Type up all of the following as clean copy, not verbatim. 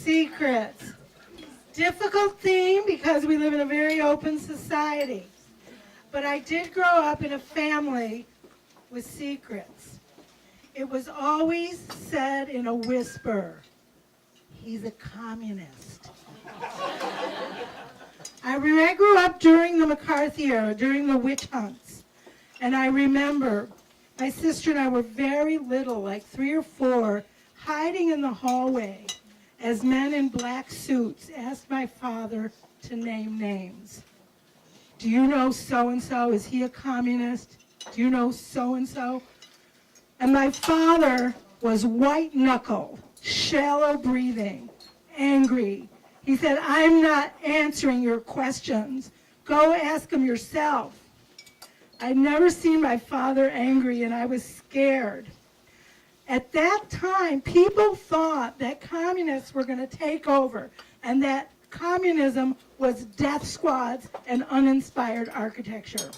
Secrets. Difficult theme because we live in a very open society. But I did grow up in a family with secrets. It was always said in a whisper, he's a communist. I grew up during the McCarthy era, during the witch hunts. And I remember my sister and I were very little, like 3 or 4, hiding in the hallway as men in black suits asked my father to name names. Do you know so-and-so? Is he a communist? Do you know so-and-so? And my father was white-knuckle, shallow breathing, angry. He said, I'm not answering your questions. Go ask him yourself. I'd never seen my father angry, and I was scared. At that time, people thought that communists were going to take over and that communism was death squads and uninspired architecture.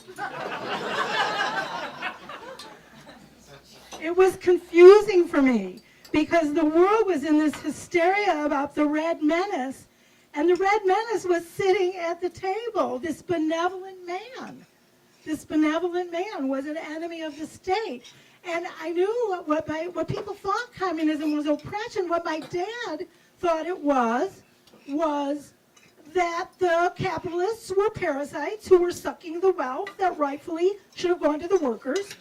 It was confusing for me because the world was in this hysteria about the Red Menace, and the Red Menace was sitting at the table, this benevolent man. This benevolent man was an enemy of the state. And I knew what people thought communism was oppression. What my dad thought it was that the capitalists were parasites who were sucking the wealth that rightfully should have gone to the workers,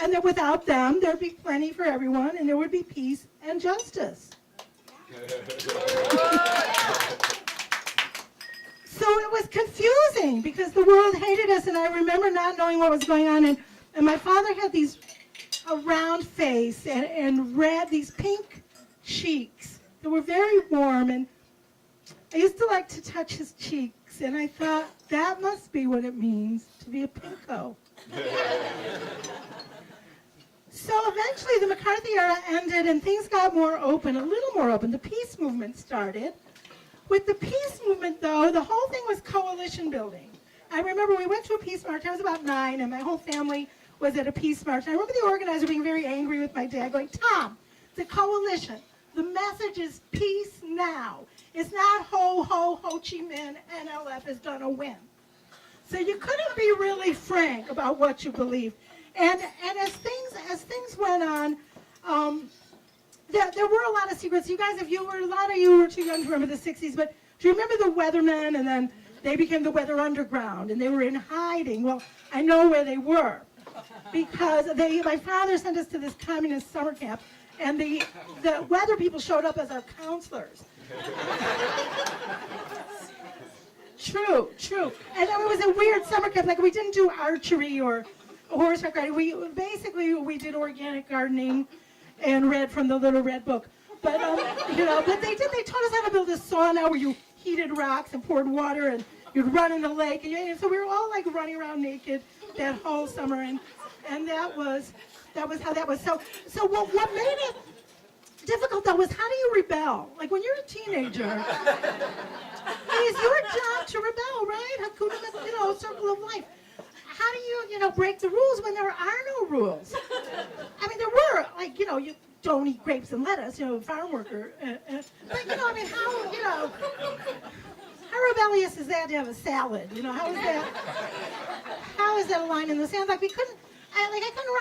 and that without them, there'd be plenty for everyone, and there would be peace and justice. So it was confusing because the world hated us, and I remember not knowing what was going on, and my father had a round face and red, these pink cheeks that were very warm, and I used to like to touch his cheeks, and I thought, that must be what it means to be a pinko. So eventually the McCarthy era ended and things got more open, a little more open. The peace movement started. With the peace movement, though, the whole thing was coalition building. I remember we went to a peace march. I was about 9, and my whole family was at a peace march. And I remember the organizer being very angry with my dad, going, Tom, the coalition, the message is peace now. It's not ho, ho, Ho Chi Minh, NLF is going to win. So you couldn't be really frank about what you believed. And as things went on, there were a lot of secrets. You guys, a lot of you were too young to remember the 60s, but do you remember the Weathermen? And then they became the Weather Underground, and they were in hiding. Well, I know where they were because my father sent us to this communist summer camp, and the weather people showed up as our counselors. True. And it was a weird summer camp. Like, we didn't do archery or horseback riding. We did organic gardening and read from the Little Red Book. But but they taught us how to build a sauna where you heated rocks and poured water, and you'd run in the lake. And so we were all like running around naked that whole summer, and that was how that was. So what made it difficult though was, how do you rebel? Like, when you're a teenager, it's your job to rebel, right? Hakuna, circle of life. How do you break the rules when there are no rules? I mean, there were, like, you don't eat grapes and lettuce, farm worker. But, how rebellious is that to have a salad? How is that a line in the sand? Like, I couldn't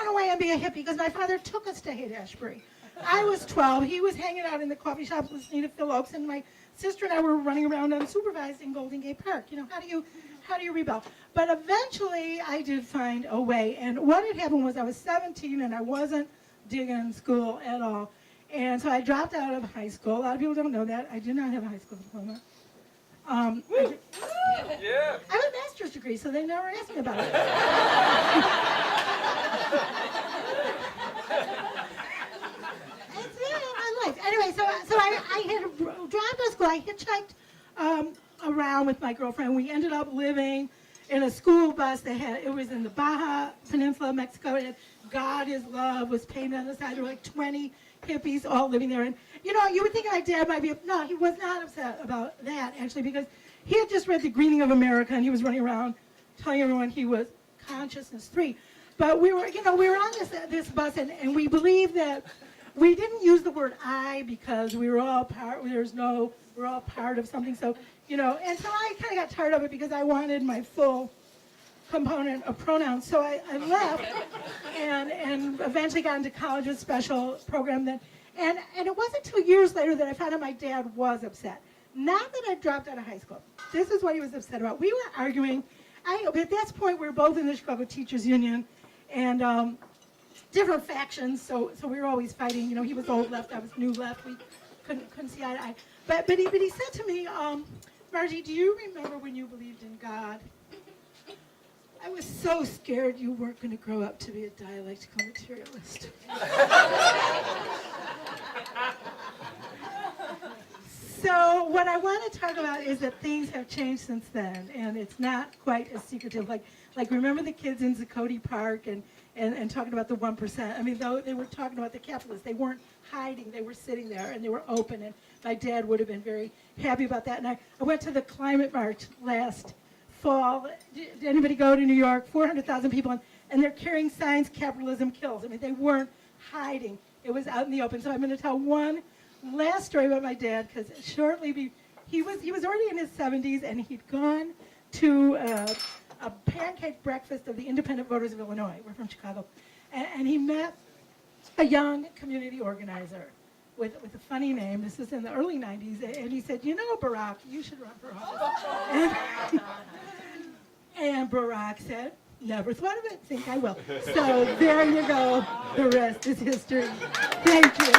run away and be a hippie because my father took us to Haight-Ashbury. I was 12. He was hanging out in the coffee shop listening to Phil Oakes, and my sister and I were running around unsupervised in Golden Gate Park. How do you rebel? But eventually, I did find a way. And what had happened was I was 17, and I wasn't digging school at all. And so I dropped out of high school. A lot of people don't know that. I did not have a high school diploma. I have a master's degree, so they never asked me about it. It's my life. Anyway, so I had dropped out of school. I hitchhiked around with my girlfriend. We ended up living in a school bus. It was in the Baja Peninsula of Mexico. It had God is Love was painted on the side. There were like 20 hippies all living there. And, you would think my dad might be, no, he was not upset about that, actually, because he had just read The Greening of America, and he was running around telling everyone he was consciousness free. But we were on this bus, and we believed that we didn't use the word I because we were all part. We're all part of something. So and so I kind of got tired of it because I wanted my full component of pronouns. So I left and eventually got into college with special program then. And it wasn't until years later that I found out my dad was upset. Not that I dropped out of high school. This is what he was upset about. We were arguing. At this point, we were both in the Chicago Teachers Union, and different factions. So we were always fighting. He was old left, I was new left. We couldn't see eye to eye. But he said to me, Margie, do you remember when you believed in God? I was so scared you weren't going to grow up to be a dialectical materialist. So what I want to talk about is that things have changed since then, and it's not quite as secretive. Like remember the kids in Zuccotti Park and talking about the 1%. I mean, though they were talking about the capitalists, they weren't hiding. They were sitting there, and they were open, and my dad would have been very happy about that. And I went to the climate march last fall. Did anybody go to New York? 400,000 people, and they're carrying signs, capitalism kills. I mean, they weren't hiding. It was out in the open. So I'm going to tell one last story about my dad, because shortly he was already in his 70s, and he'd gone to a pancake breakfast of the Independent Voters of Illinois. We're from Chicago. And he met a young community organizer with a funny name. This is in the early 90s. And he said, Barack, you should run for office. And Barack said, never thought of it. Think I will. So there you go. The rest is history. Thank you.